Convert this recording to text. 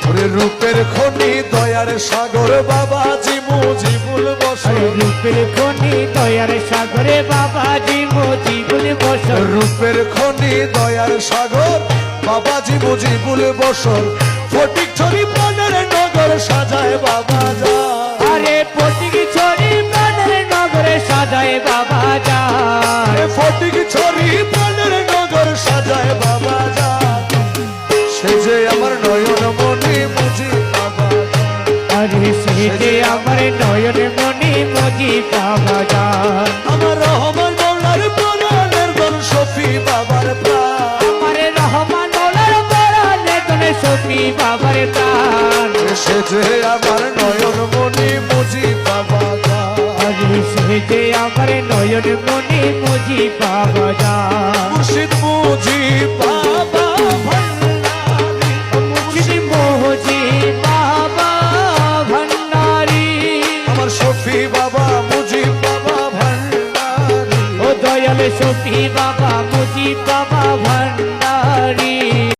রূপের খনি দয়ার সাগর বাবাজি মুজিবুল বসর রূপের খনি দয়ার সাগরে বাবাজি মুজিবুল বসর রূপের খনি দয়ার সাগর বাবাজি মুজিবুল বসর ফটিক ছড়ি পানের নগর সাজায় বাবা যা আরে ফটিক ছড়ি পানের নগরে সাজায় বাবা যা ফটিক ছড়ি পানের নগর সাজায় বাবা যা সে যে আমার নয়ন মনি মুজি বাবা আরে সে যে আমার নয়ন মনি মুজি বাবা যা আমার রহমান মৌলার প্রাণের গন শফি বাবার প্রাণ আমার রহমান মৌলার প্রাণের গন শফি বাবার প্রাণ সে যে আমার নয়ন মনি মুজি বাবা যা আরে সে যে আমার নয়ন মনি মুজি বাবা যা মুর্শিদ মুজি বাবা ভান্ডারি মুর্শিদ মুজি বাবা ভান্ডারি আমার শফি বাবা মুজি বাবা ভান্ডারি ও দয়াল শফি বাবা মুজি বাবা ভান্ডারি।